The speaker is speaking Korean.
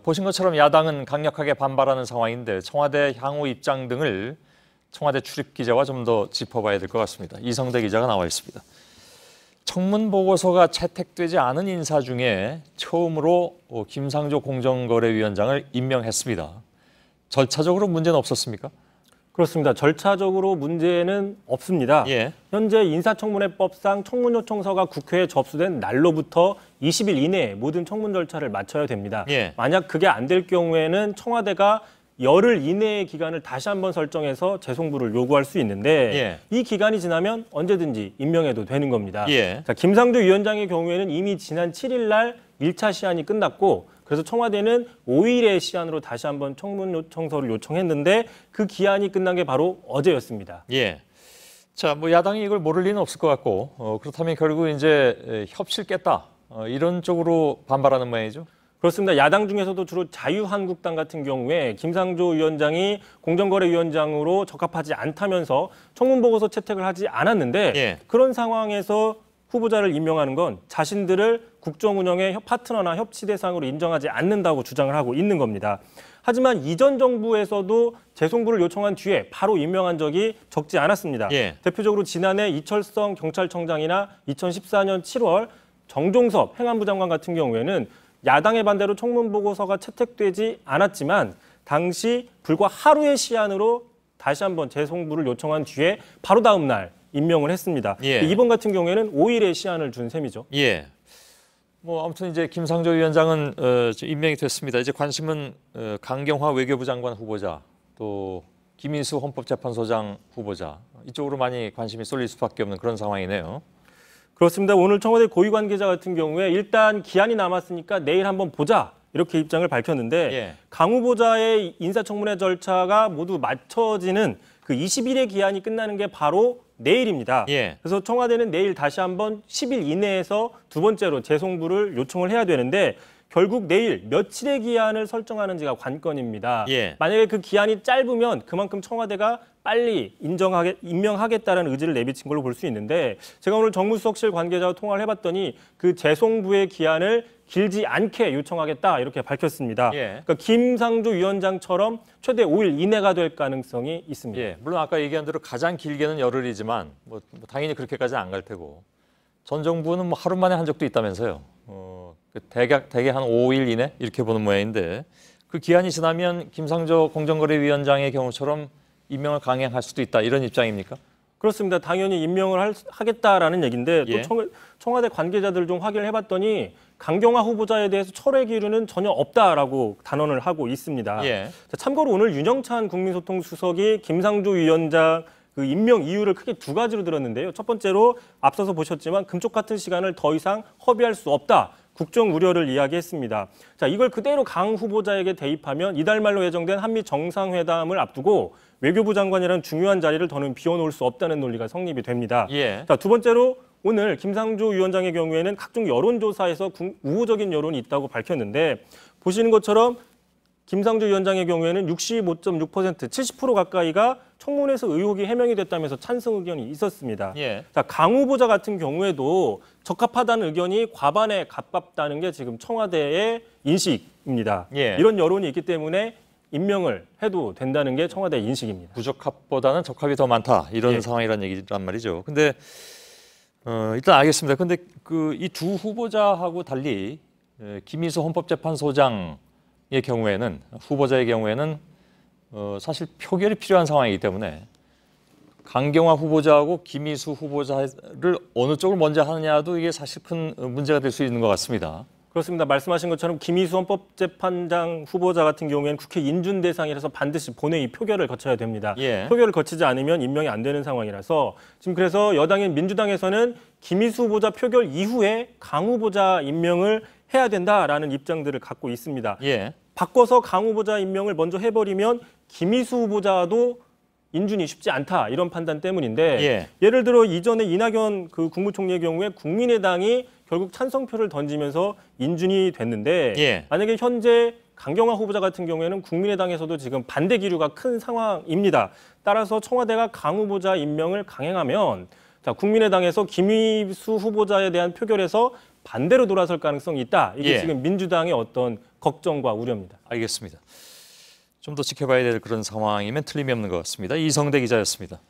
보신 것처럼 야당은 강력하게 반발하는 상황인데 청와대 향후 입장 등을 청와대 출입 기자와 좀 더 짚어봐야 될 것 같습니다. 이성대 기자가 나와 있습니다. 청문 보고서가 채택되지 않은 인사 중에 처음으로 김상조 공정거래위원장을 임명했습니다. 절차적으로 문제는 없었습니까? 그렇습니다. 절차적으로 문제는 없습니다. 예. 현재 인사청문회법상 청문 요청서가 국회에 접수된 날로부터 20일 이내에 모든 청문 절차를 마쳐야 됩니다. 예. 만약 그게 안 될 경우에는 청와대가 열흘 이내의 기간을 다시 한번 설정해서 재송부를 요구할 수 있는데 예. 이 기간이 지나면 언제든지 임명해도 되는 겁니다. 예. 자, 김상조 위원장의 경우에는 이미 지난 7일 날 1차 시한이 끝났고 그래서 청와대는 5일의 시한으로 다시 한번 청문 요청서를 요청했는데 그 기한이 끝난 게 바로 어제였습니다. 예. 자, 뭐 야당이 이걸 모를 리는 없을 것 같고 그렇다면 결국 이제 협치를 깼다 이런 쪽으로 반발하는 모양이죠. 그렇습니다. 야당 중에서도 주로 자유한국당 같은 경우에 김상조 위원장이 공정거래위원장으로 적합하지 않다면서 청문보고서 채택을 하지 않았는데 예. 그런 상황에서 후보자를 임명하는 건 자신들을 국정운영의 파트너나 협치 대상으로 인정하지 않는다고 주장을 하고 있는 겁니다. 하지만 이전 정부에서도 재송부를 요청한 뒤에 바로 임명한 적이 적지 않았습니다. 예. 대표적으로 지난해 이철성 경찰청장이나 2014년 7월 정종섭 행안부 장관 같은 경우에는 야당의 반대로 청문보고서가 채택되지 않았지만 당시 불과 하루의 시한으로 다시 한번 재송부를 요청한 뒤에 바로 다음 날 임명을 했습니다. 예. 이번 같은 경우에는 5일의 시한을 준 셈이죠. 예. 뭐 아무튼 이제 김상조 위원장은 임명이 됐습니다. 이제 관심은 강경화 외교부 장관 후보자 또 김인수 헌법재판소장 후보자 이쪽으로 많이 관심이 쏠릴 수밖에 없는 그런 상황이네요. 그렇습니다. 오늘 청와대 고위 관계자 같은 경우에 일단 기한이 남았으니까 내일 한번 보자 이렇게 입장을 밝혔는데 예. 강 후보자의 인사청문회 절차가 모두 맞춰지는 그 20일의 기한이 끝나는 게 바로 내일입니다. 예. 그래서 청와대는 내일 다시 한번 10일 이내에서 두 번째로 재송부를 요청을 해야 되는데 결국 내일 며칠의 기한을 설정하는지가 관건입니다. 예. 만약에 그 기한이 짧으면 그만큼 청와대가 빨리 임명하겠다는 의지를 내비친 걸로 볼 수 있는데 제가 오늘 정무수석실 관계자와 통화를 해봤더니 그 재송부의 기한을 길지 않게 요청하겠다 이렇게 밝혔습니다. 예. 그러니까 김상조 위원장처럼 최대 5일 이내가 될 가능성이 있습니다. 예. 물론 아까 얘기한 대로 가장 길게는 열흘이지만 뭐 당연히 그렇게까지는 안 갈 테고 전 정부는 뭐 하루 만에 한 적도 있다면서요. 대개 한 5일 이내 이렇게 보는 모양인데 그 기한이 지나면 김상조 공정거래위원장의 경우처럼 임명을 강행할 수도 있다 이런 입장입니까? 그렇습니다. 당연히 임명을 하겠다라는 얘기인데 예. 또 청와대 관계자들 좀 확인을 해봤더니 강경화 후보자에 대해서 철회 기류는 전혀 없다라고 단언을 하고 있습니다. 예. 자, 참고로 오늘 윤영찬 국민소통수석이 김상조 위원장 그 임명 이유를 크게 두 가지로 들었는데요. 첫 번째로 앞서서 보셨지만 금쪽 같은 시간을 더 이상 허비할 수 없다. 국정 우려를 이야기했습니다. 자, 이걸 그대로 강 후보자에게 대입하면 이달 말로 예정된 한미 정상회담을 앞두고 외교부 장관이라는 중요한 자리를 더는 비워놓을 수 없다는 논리가 성립이 됩니다. 예. 자, 두 번째로 오늘 김상조 위원장의 경우에는 각종 여론조사에서 우호적인 여론이 있다고 밝혔는데 보시는 것처럼 김상조 위원장의 경우에는 65.6%, 70% 가까이가 청문회에서 의혹이 해명이 됐다면서 찬성 의견이 있었습니다. 예. 자, 강 후보자 같은 경우에도 적합하다는 의견이 과반에 가깝다는 게 지금 청와대의 인식입니다. 예. 이런 여론이 있기 때문에 임명을 해도 된다는 게 청와대의 인식입니다. 부적합보다는 적합이 더 많다 이런 예. 상황이란 얘기란 말이죠. 근데 일단 알겠습니다. 근데 그 이 두 후보자하고 달리 김인수 헌법재판소장의 경우에는 후보자의 경우에는 사실 표결이 필요한 상황이기 때문에 강경화 후보자하고 김인수 후보자를 어느 쪽을 먼저 하느냐도 이게 사실 큰 문제가 될 수 있는 것 같습니다. 그렇습니다. 말씀하신 것처럼 김인수 헌법재판장 후보자 같은 경우에는 국회 인준 대상이라서 반드시 본회의 표결을 거쳐야 됩니다. 예. 표결을 거치지 않으면 임명이 안 되는 상황이라서 지금 그래서 여당인 민주당에서는 김인수 후보자 표결 이후에 강 후보자 임명을 해야 된다라는 입장들을 갖고 있습니다. 예. 바꿔서 강 후보자 임명을 먼저 해버리면 김인수 후보자도 인준이 쉽지 않다 이런 판단 때문인데 예. 예를 들어 이전에 이낙연 그 국무총리의 경우에 국민의당이 결국 찬성표를 던지면서 인준이 됐는데 예. 만약에 현재 강경화 후보자 같은 경우에는 국민의당에서도 지금 반대 기류가 큰 상황입니다. 따라서 청와대가 강 후보자 임명을 강행하면 자, 국민의당에서 김인수 후보자에 대한 표결에서 반대로 돌아설 가능성이 있다. 이게 예. 지금 민주당의 어떤 걱정과 우려입니다. 알겠습니다. 좀 더 지켜봐야 될 그런 상황이면 틀림이 없는 것 같습니다. 이성대 기자였습니다.